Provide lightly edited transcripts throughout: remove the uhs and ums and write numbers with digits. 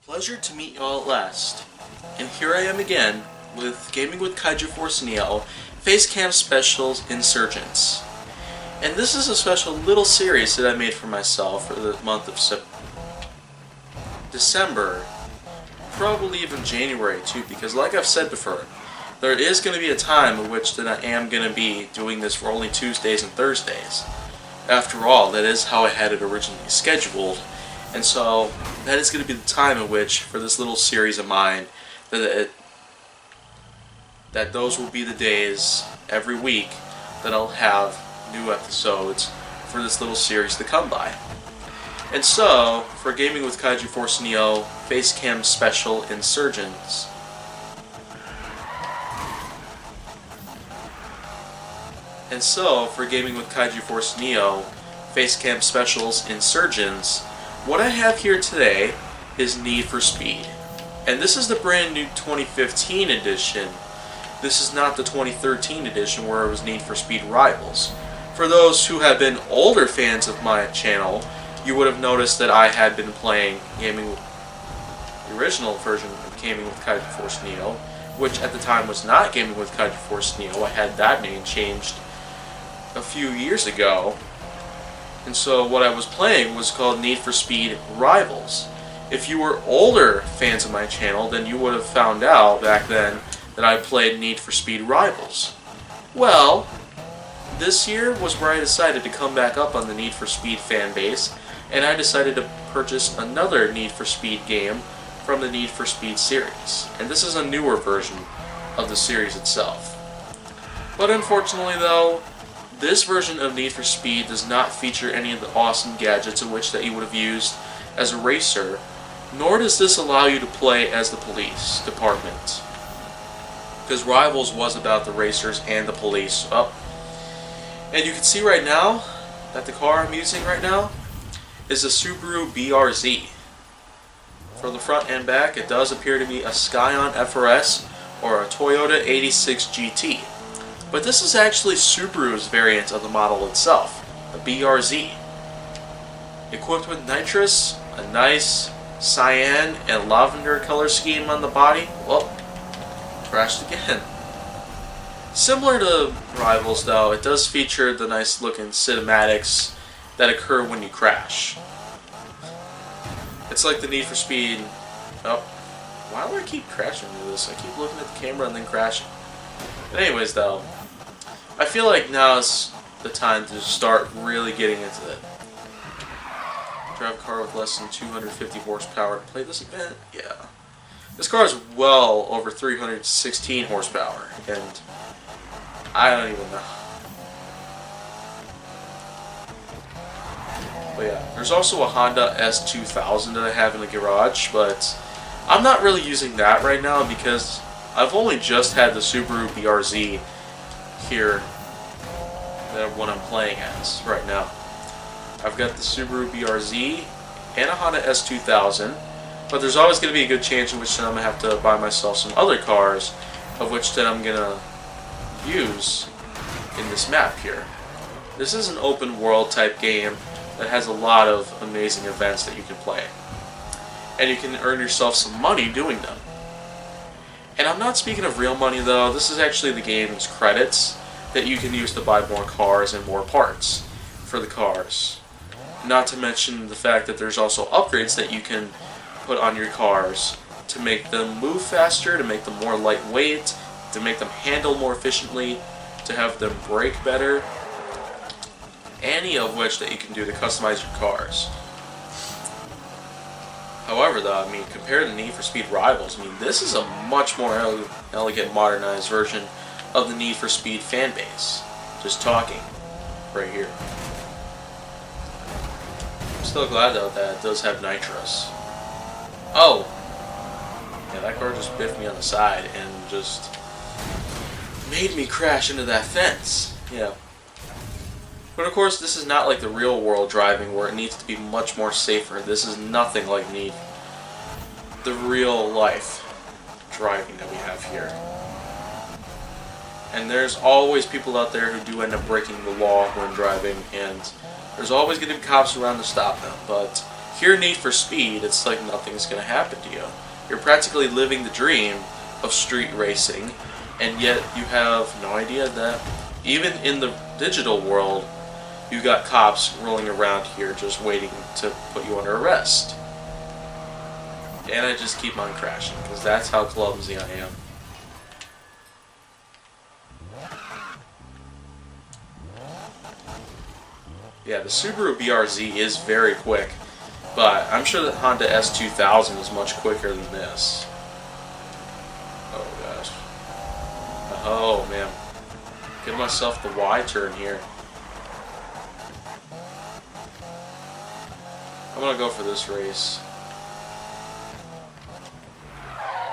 Pleasure to meet you all at last. And here I am again with Gaming with KaijuForceNeo Facecam Specials Insurgence. And this is a special little series that I made for myself for the month of December, probably even January too, because like I've said before, there is going to be a time in which that I am going to be doing this for only Tuesdays and Thursdays. After all, that is how I had it originally scheduled. And so, that is going to be the time in which, for this little series of mine, that those will be the days, every week, that I'll have new episodes for this little series to come by. And so, for Gaming with KaijuForceNeo Facecam Special Insurgence, Facecam Specials Insurgence, what I have here today is Need for Speed. And this is the brand new 2015 edition. This is not the 2013 edition where it was Need for Speed Rivals. For those who have been older fans of my channel, you would have noticed that I had been playing the original version of Gaming with KaijuForceNeo, which at the time was not Gaming with KaijuForceNeo. I had that name changed a few years ago. And so what I was playing was called Need for Speed Rivals. If you were older fans of my channel, then you would have found out back then that I played Need for Speed Rivals. Well, this year was where I decided to come back up on the Need for Speed fan base, and I decided to purchase another Need for Speed game from the Need for Speed series. And this is a newer version of the series itself. But unfortunately though, this version of Need for Speed does not feature any of the awesome gadgets in which that you would have used as a racer, nor does this allow you to play as the police department. Because Rivals was about the racers and the police. Oh. And you can see right now that the car I'm using right now is a Subaru BRZ. For the front and back, it does appear to be a Scion FRS or a Toyota 86 GT. But this is actually Subaru's variant of the model itself, a BRZ. Equipped with nitrous, a nice cyan and lavender color scheme on the body. Whoop, crashed again. Similar to Rivals though, it does feature the nice looking cinematics that occur when you crash. It's like the Need for Speed. Oh, why do I keep crashing into this? I keep looking at the camera and then crashing. But anyways though, I feel like now is the time to start really getting into it. Drive a car with less than 250 horsepower to play this event? Yeah. This car is well over 316 horsepower, and I don't even know. But yeah, there's also a Honda S2000 that I have in the garage, but I'm not really using that right now because I've only just had the Subaru BRZ here that what I'm playing as right now. I've got the Subaru BRZ and a Honda S2000, but there's always going to be a good chance in which I'm going to have to buy myself some other cars, of which that I'm going to use in this map here. This is an open world type game that has a lot of amazing events that you can play, and you can earn yourself some money doing them. And I'm not speaking of real money though, this is actually the game's credits that you can use to buy more cars and more parts for the cars. Not to mention the fact that there's also upgrades that you can put on your cars to make them move faster, to make them more lightweight, to make them handle more efficiently, to have them brake better. Any of which that you can do to customize your cars. However though, I mean, compared to Need for Speed Rivals, I mean, this is a much more elegant, modernized version of the Need for Speed fan base. Just talking, right here. I'm still glad though that it does have nitrous. Oh! Yeah, that car just biffed me on the side and just made me crash into that fence. Yeah. But of course, this is not like the real world driving where it needs to be much more safer. This is nothing like the real life driving that we have here. And there's always people out there who do end up breaking the law when driving, and there's always going to be cops around to stop them. But pure Need for Speed, it's like nothing's going to happen to you. You're practically living the dream of street racing, and yet you have no idea that even in the digital world, you've got cops rolling around here just waiting to put you under arrest. And I just keep on crashing, because that's how clumsy I am. Yeah, the Subaru BRZ is very quick, but I'm sure that Honda S2000 is much quicker than this. Oh gosh. Oh man. Give myself the Y turn here. I'm gonna go for this race.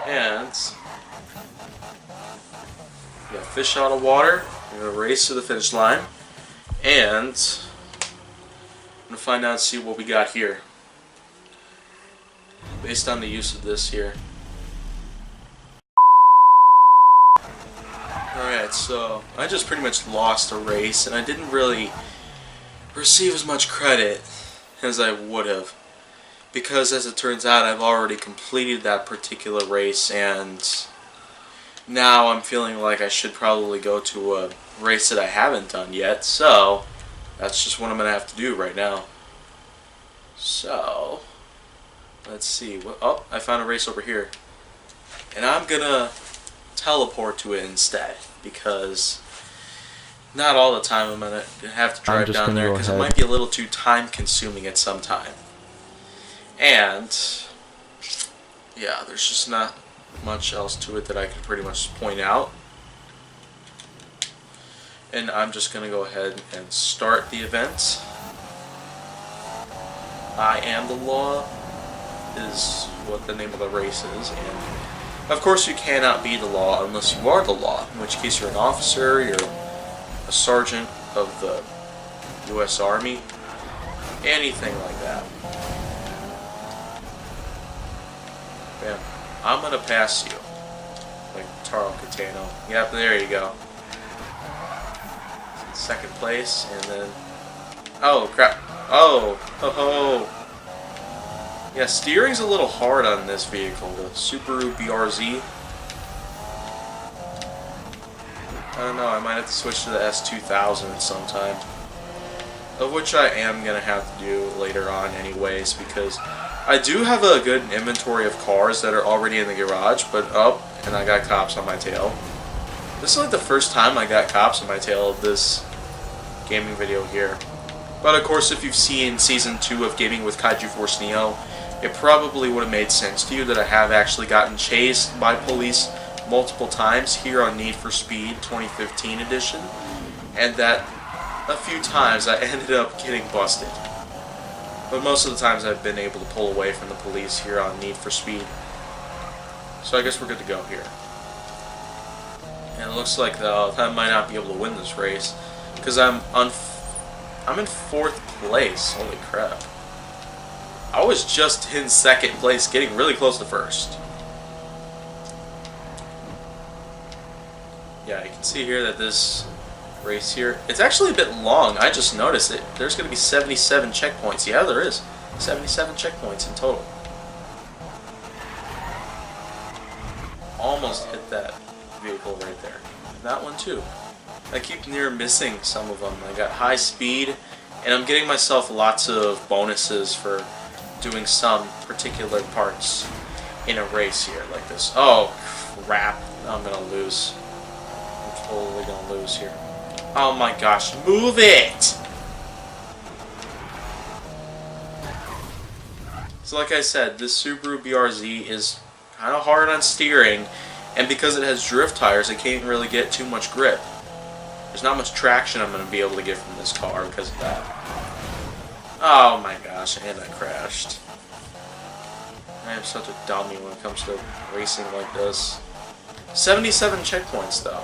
And yeah, fish out of water. I'm gonna race to the finish line. And I'm gonna find out and see what we got here. Based on the use of this here. Alright, so I just pretty much lost a race, and I didn't really receive as much credit as I would have. Because as it turns out, I've already completed that particular race, and now I'm feeling like I should probably go to a race that I haven't done yet, so that's just what I'm going to have to do right now. So, let's see. Oh, I found a race over here. And I'm going to teleport to it instead, because not all the time I'm going to have to drive down there, because it might be a little too time consuming at some time. And yeah, there's just not much else to it that I could pretty much point out. And I'm just going to go ahead and start the event. I am the law is what the name of the race is, and of course you cannot be the law unless you are the law, in which case you're an officer, you're a sergeant of the U.S. Army, anything like that. Yeah, I'm gonna pass you, like Taro Catano. Yep, there you go. Second place, and then oh crap! Oh, ho. Yeah, steering's a little hard on this vehicle, the Subaru BRZ. I don't know, I might have to switch to the S2000 at some time. Of which I am going to have to do later on anyways, because I do have a good inventory of cars that are already in the garage, but and I got cops on my tail. This is like the first time I got cops on my tail of this gaming video here. But of course, if you've seen Season 2 of Gaming with KaijuForceNeo, it probably would have made sense to you that I have actually gotten chased by police multiple times here on Need for Speed 2015 edition, and that a few times I ended up getting busted. But most of the times I've been able to pull away from the police here on Need for Speed. So I guess we're good to go here. And it looks like though I might not be able to win this race, because I'm in 4th place. Holy crap. I was just in 2nd place, getting really close to 1st. Yeah, you can see here that this race here, it's actually a bit long. I just noticed it. There's going to be 77 checkpoints. Yeah, there is. 77 checkpoints in total. Almost hit that vehicle right there. That one too. I keep near missing some of them. I got high speed, and I'm getting myself lots of bonuses for doing some particular parts in a race here like this. Oh crap, I'm gonna lose. I'm totally gonna lose here. Oh my gosh, move it! So like I said, this Subaru BRZ is kind of hard on steering, and because it has drift tires, it can't really get too much grip. There's not much traction I'm going to be able to get from this car because of that. Oh my gosh, and I crashed. I am such a dummy when it comes to racing like this. 77 checkpoints though.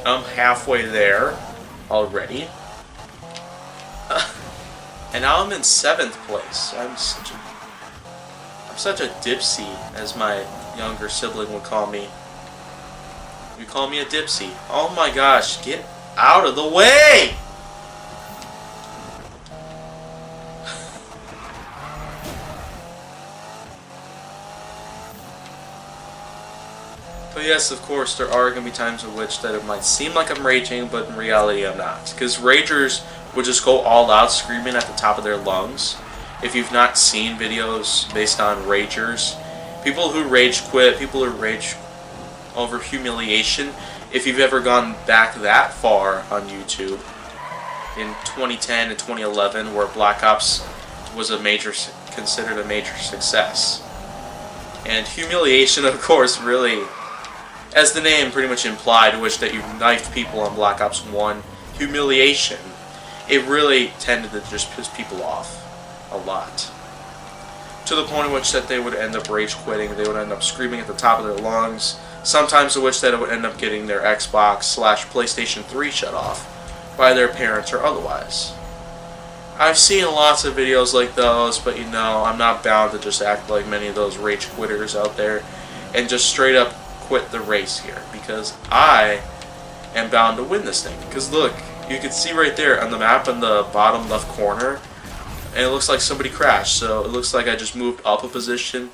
I'm halfway there already. And now I'm in 7th place. I'm such a dipsy, as my younger sibling would call me. You call me a dipsy. Oh my gosh, get out of the way! But yes, of course, there are going to be times in which that it might seem like I'm raging, but in reality I'm not. Because ragers would just go all out screaming at the top of their lungs. If you've not seen videos based on ragers, people who rage quit, people who rage over humiliation, if you've ever gone back that far on YouTube, in 2010 and 2011, where Black Ops was considered a major success. And humiliation, of course, really, as the name pretty much implied, which that you knifed people on Black Ops 1, humiliation, it really tended to just piss people off a lot. To the point in which that they would end up rage quitting, they would end up screaming at the top of their lungs, sometimes in which that it would end up getting their Xbox/PlayStation 3 shut off by their parents or otherwise. I've seen lots of videos like those, but you know, I'm not bound to just act like many of those rage quitters out there and just straight up quit the race here, because I am bound to win this thing. Because look, you can see right there on the map in the bottom left corner, and it looks like somebody crashed, so it looks like I just moved up a position,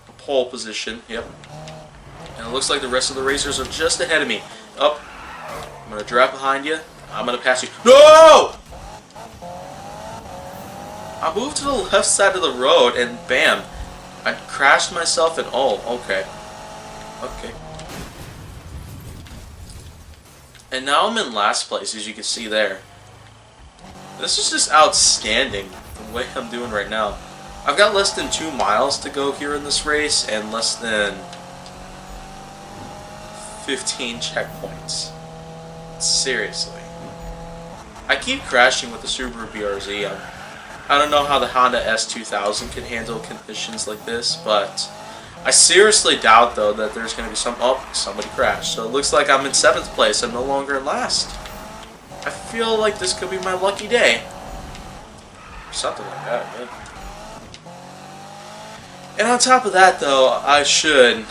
a pole position, yep. And it looks like the rest of the racers are just ahead of me. Up, I'm going to drive behind you, I'm going to pass you. No! I moved to the left side of the road, and bam, I crashed myself, and oh, okay. Okay. And now I'm in last place, as you can see there. This is just outstanding, the way I'm doing right now. I've got less than 2 miles to go here in this race, and less than 15 checkpoints. Seriously. I keep crashing with the Subaru BRZ. I don't know how the Honda S2000 can handle conditions like this, but I seriously doubt, though, that there's going to be somebody crashed. So it looks like I'm in 7th place. I'm no longer in last. I feel like this could be my lucky day. Or something like that, man. And on top of that, though, I should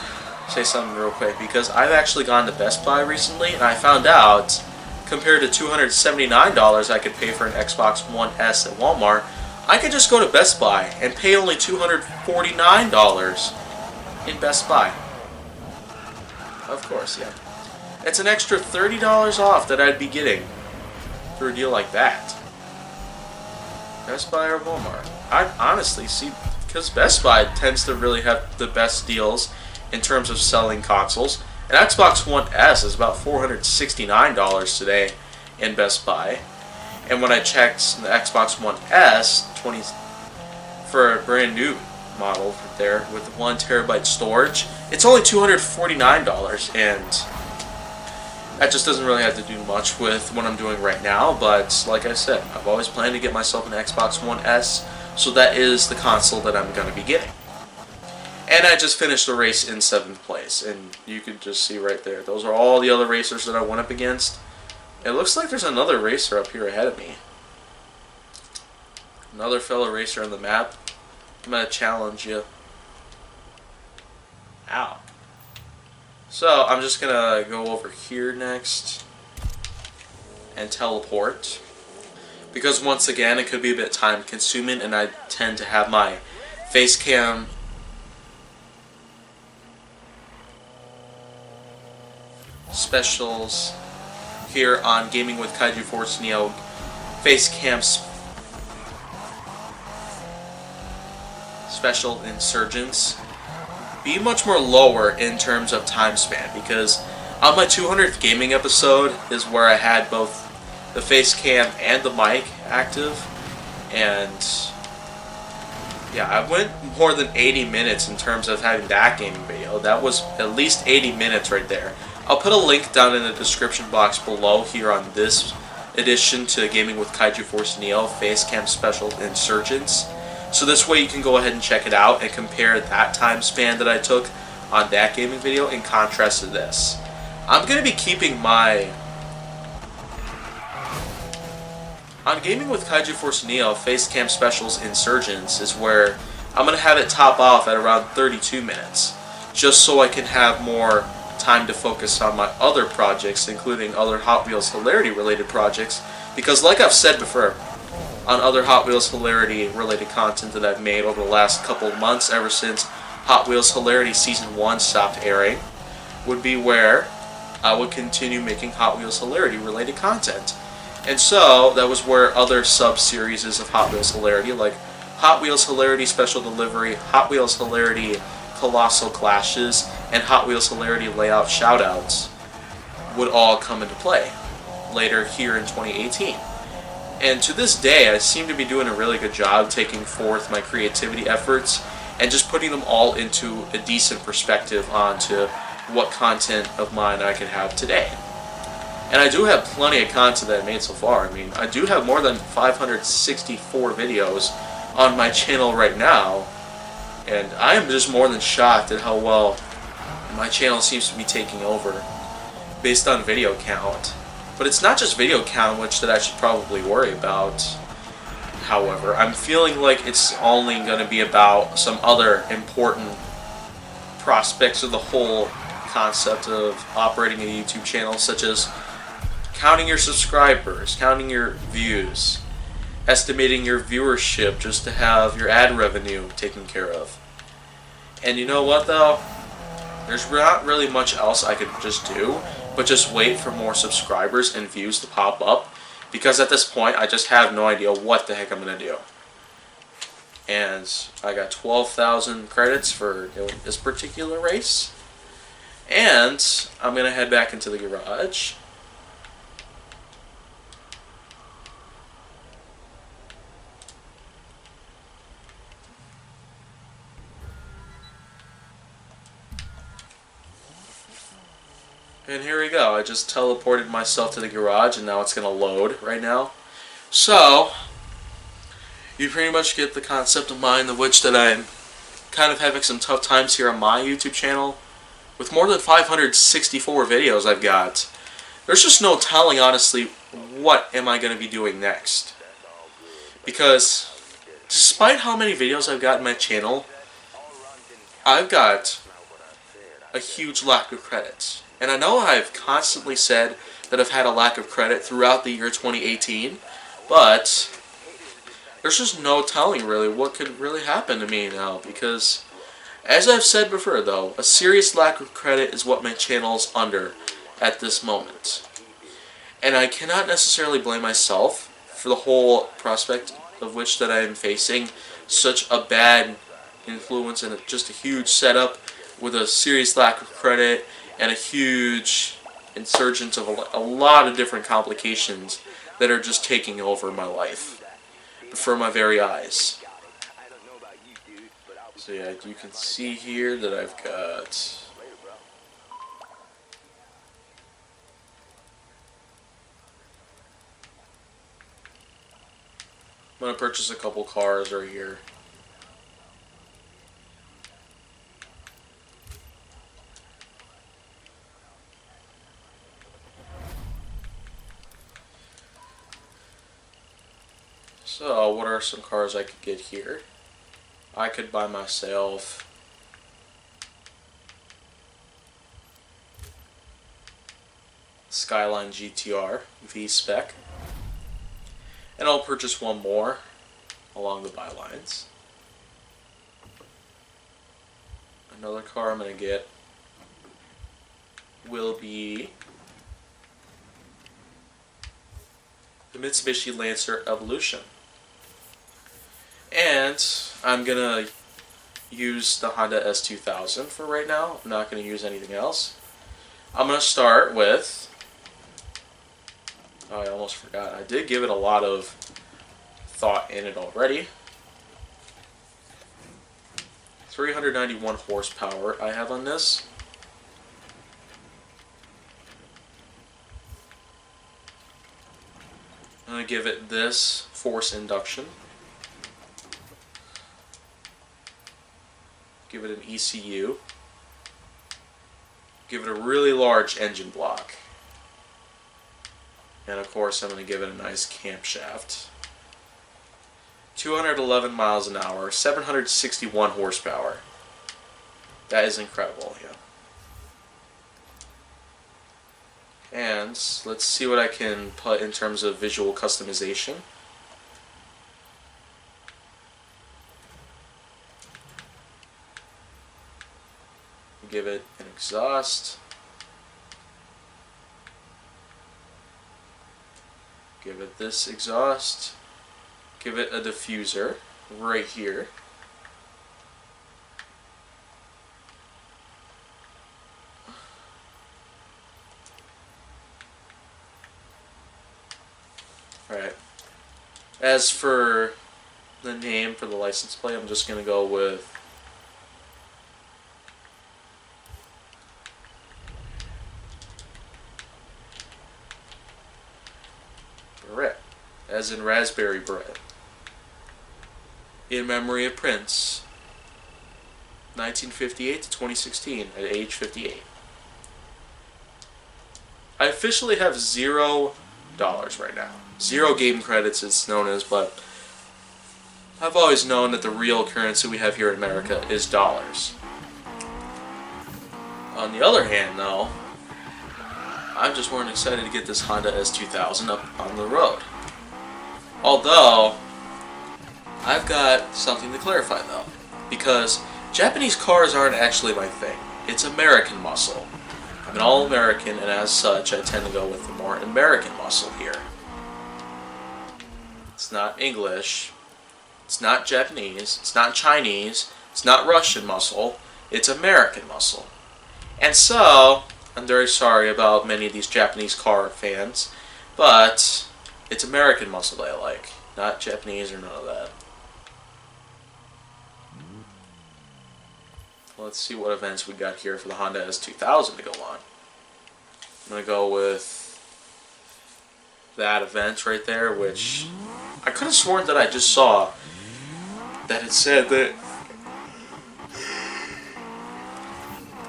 say something real quick, because I've actually gone to Best Buy recently, and I found out, compared to $279 I could pay for an Xbox One S at Walmart, I could just go to Best Buy and pay only $249 in Best Buy. Of course, yeah. It's an extra $30 off that I'd be getting for a deal like that. Best Buy or Walmart? I honestly see, because Best Buy tends to really have the best deals in terms of selling consoles. An Xbox One S is about $469 today in Best Buy. And when I checked the Xbox One S for a brand new model there with 1 terabyte storage, it's only $249, and that just doesn't really have to do much with what I'm doing right now. But like I said, I've always planned to get myself an Xbox One S, so that is the console that I'm going to be getting. And I just finished the race in 7th place, and you can just see right there, those are all the other racers that I went up against. It looks like there's another racer up here ahead of me. Another fellow racer on the map. I'm going to challenge you. Ow. So, I'm just going to go over here next and teleport. Because once again, it could be a bit time consuming, and I tend to have my Facecam specials here on Gaming with KaijuForceNeo Facecam special Insurgence be much more lower in terms of time span, because on my 200th gaming episode is where I had both the Facecam and the mic active, and yeah, I went more than 80 minutes in terms of having that gaming video. That was at least 80 minutes right there. I'll put a link down in the description box below here on this edition to Gaming with KaijuForceNeo Facecam Special Insurgence. So this way you can go ahead and check it out and compare that time span that I took on that gaming video in contrast to this. I'm going to be keeping my... On Gaming with KaijuForceNeo Facecam Specials Insurgence is where I'm going to have it top off at around 32 minutes. Just so I can have more time to focus on my other projects, including other Hot Wheels Hilarity related projects, because like I've said before, on other Hot Wheels Hilarity related content that I've made over the last couple of months, ever since Hot Wheels Hilarity Season 1 stopped airing, would be where I would continue making Hot Wheels Hilarity related content. And so that was where other sub-series of Hot Wheels Hilarity, like Hot Wheels Hilarity Special Delivery, Hot Wheels Hilarity Colossal Clashes, and Hot Wheels Hilarity Layout Shoutouts would all come into play later here in 2018. And to this day, I seem to be doing a really good job taking forth my creativity efforts and just putting them all into a decent perspective onto what content of mine I can have today. And I do have plenty of content that I made so far. I mean, I do have more than 564 videos on my channel right now, and I am just more than shocked at how well my channel seems to be taking over based on video count. But it's not just video count which that I should probably worry about. However, I'm feeling like it's only going to be about some other important prospects of the whole concept of operating a YouTube channel, such as counting your subscribers, counting your views, estimating your viewership just to have your ad revenue taken care of. And you know what though? There's not really much else I could just do but just wait for more subscribers and views to pop up, because at this point I just have no idea what the heck I'm going to do. And I got 12,000 credits for doing this particular race. And I'm going to head back into the garage. And here we go. I just teleported myself to the garage and now it's going to load right now. So, you pretty much get the concept of mine, of which that I'm kind of having some tough times here on my YouTube channel. With more than 564 videos I've got, there's just no telling, honestly, what am I going to be doing next. Because, despite how many videos I've got in my channel, I've got a huge lack of credits. And I know I've constantly said that I've had a lack of credit throughout the year 2018, but there's just no telling really what could really happen to me now, because as I've said before though, a serious lack of credit is what my channel's under at this moment. And I cannot necessarily blame myself for the whole prospect of which that I am facing such a bad influence and just a huge setup with a serious lack of credit and a huge insurgence of a lot of different complications that are just taking over my life before my very eyes. So yeah, you can see here that I've got I'm going to purchase a couple cars right here. So, what are some cars I could get here? I could buy myself Skyline GTR V-Spec. And I'll purchase one more along the bylines. Another car I'm going to get will be the Mitsubishi Lancer Evolution. And I'm going to use the Honda S2000 for right now. I'm not going to use anything else. I'm going to start with... Oh, I almost forgot. I did give it a lot of thought in it already. 391 horsepower I have on this. I'm going to give it this force induction. Give it an ECU. Give it a really large engine block. And of course I'm going to give it a nice camshaft. 211 miles an hour, 761 horsepower. That is incredible, yeah. And let's see what I can put in terms of visual customization. Give it an exhaust. Give it this exhaust. Give it a diffuser right here. Alright. As for the name for the license plate, I'm just going to go with Barrett, as in raspberry bread. In memory of Prince, 1958 to 2016, at age 58. I officially have $0 right now. 0 game credits it's known as, but I've always known that the real currency we have here in America is dollars. On the other hand, though, I'm just more than excited to get this Honda S2000 up on the road. Although, I've got something to clarify though, because Japanese cars aren't actually my thing. It's American muscle. I'm an all-American, and as such, I tend to go with the more American muscle here. It's not English, it's not Japanese, it's not Chinese, it's not Russian muscle, it's American muscle. And so, I'm very sorry about many of these Japanese car fans, but it's American muscle that I like, not Japanese or none of that. Let's see what events we got here for the Honda S2000 to go on. I'm going to go with that event right there, which I could have sworn that I just saw that it said that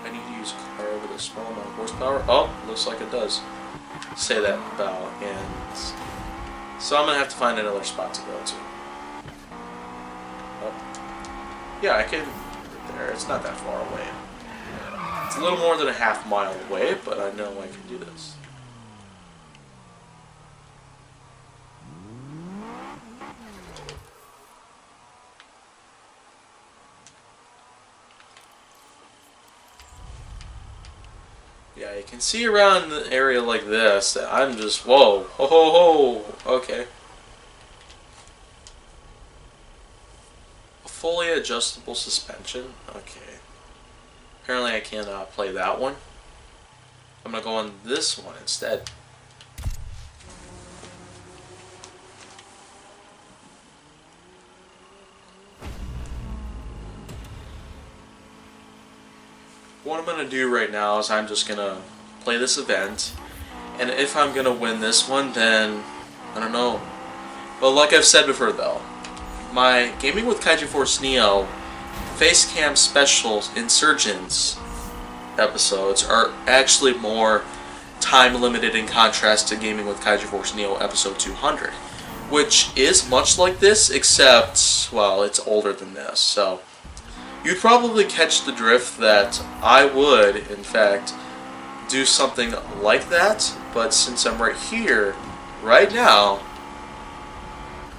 I need to use a car with a small amount of horsepower. Oh, looks like it does say that about, and so I'm going to have to find another spot to go to. Oh. Yeah, I can. There, it's not that far away. It's a little more than a half mile away, but I know I can do this. Yeah, you can see around the area like this that I'm just, whoa, ho ho ho, okay. A fully adjustable suspension, okay. Apparently I cannot play that one. I'm going to go on this one instead. What I'm going to do right now is I'm just going to play this event. And if I'm going to win this one, then I don't know. Well, like I've said before though, my Gaming with KaijuForceNeo Facecam specials Insurgence episodes are actually more time limited in contrast to Gaming with KaijuForceNeo episode 200, which is much like this, except, well, it's older than this, so you'd probably catch the drift that I would, in fact, do something like that, but since I'm right here, right now,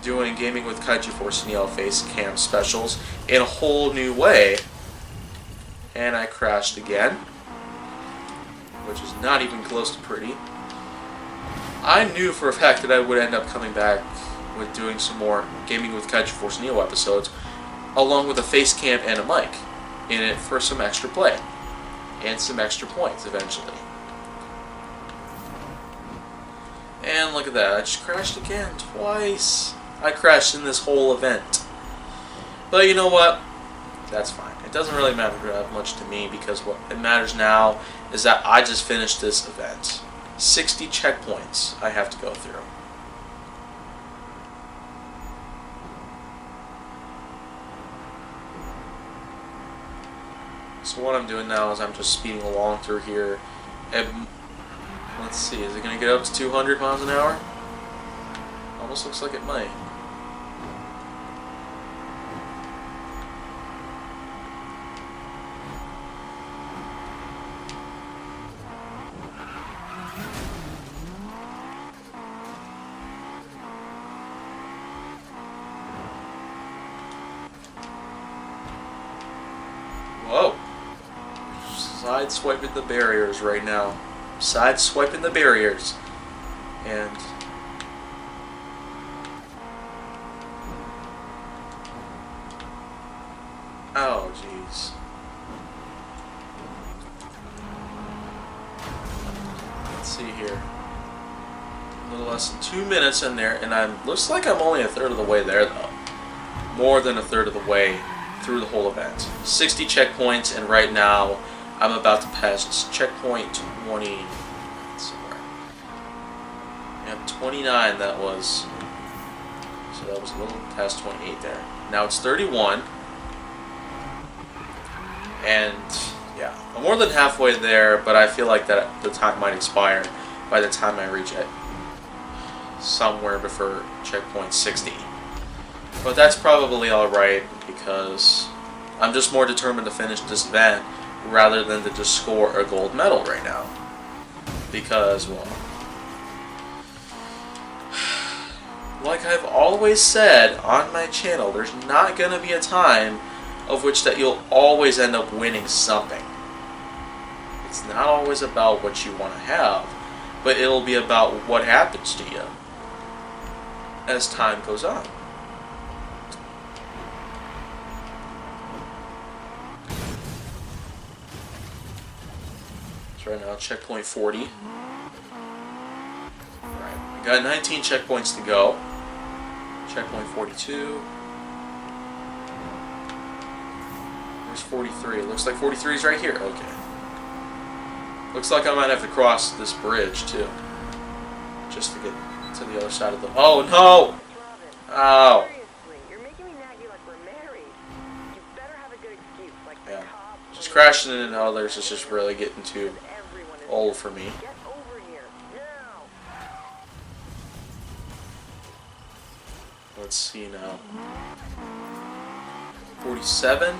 doing Gaming with KaijuForceNeo Facecam specials in a whole new way, and I crashed again, which is not even close to pretty. I knew for a fact that I would end up coming back with doing some more Gaming with KaijuForceNeo episodes, along with a Facecam and a mic in it for some extra play and some extra points eventually. And look at that, I just crashed again twice. I crashed in this whole event. But you know what? That's fine. It doesn't really matter that much to me, because what it matters now is that I just finished this event. 60 checkpoints I have to go through. So what I'm doing now is I'm just speeding along through here. And let's see, is it going to get up to 200 miles an hour? Almost looks like it might. Whoa. Side-swiping the barriers right now. Side-swiping the barriers. And see here. A little less than 2 minutes in there, and looks like I'm only a third of the way there though. More than a third of the way through the whole event. 60 checkpoints, and right now I'm about to pass checkpoint 20 somewhere. Yep, 29 that was. So that was a little past 28 there. Now it's 31. And yeah, I'm more than halfway there, but I feel like that the time might expire by the time I reach it. Somewhere before checkpoint 60. But that's probably alright because I'm just more determined to finish this event rather than to just score a gold medal right now. Because, well, like I've always said on my channel, there's not going to be a time of which that you'll always end up winning something. It's not always about what you want to have, but it'll be about what happens to you as time goes on. So right now, checkpoint 40. Alright, we got 19 checkpoints to go. Checkpoint 42. There's 43. It looks like 43 is right here. Okay. Looks like I might have to cross this bridge too, just to get to the other side of the. Oh no! Ow! Yeah. Just crashing into others is just really getting too old for me. Let's see now. 47.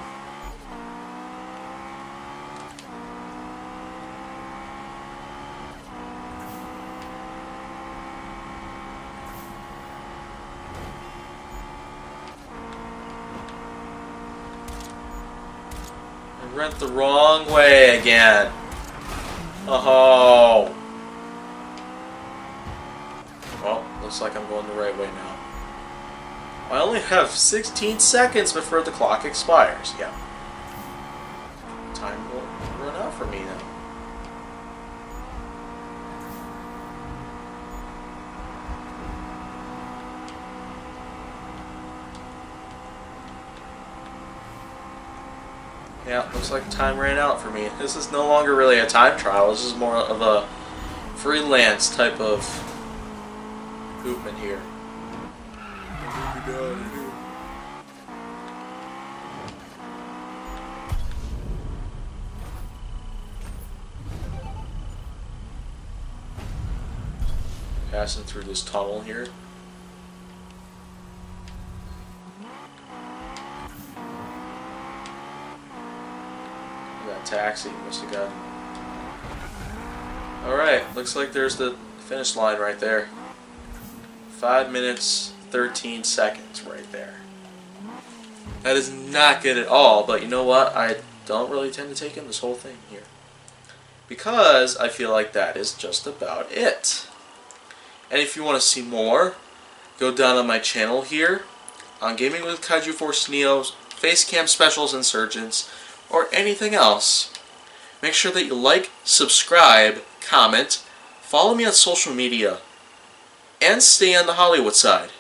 I went the wrong way again. Oh. Well, looks like I'm going the right way now. I only have 16 seconds before the clock expires. Yeah. Time will run out for me now. Yeah, looks like time ran out for me. This is no longer really a time trial. This is more of a freelance type of movement here. Passing through this tunnel here. That taxi must have got. Alright, looks like there's the finish line right there. 5 minutes, 13 seconds right there. That is not good at all, but you know what? I don't really tend to take in this whole thing here, because I feel like that is just about it. And if you want to see more, go down on my channel here on Gaming with KaijuForceNeo, Facecam Specials, Insurgence, or anything else. Make sure that you like, subscribe, comment, follow me on social media, and stay on the Hollywood side.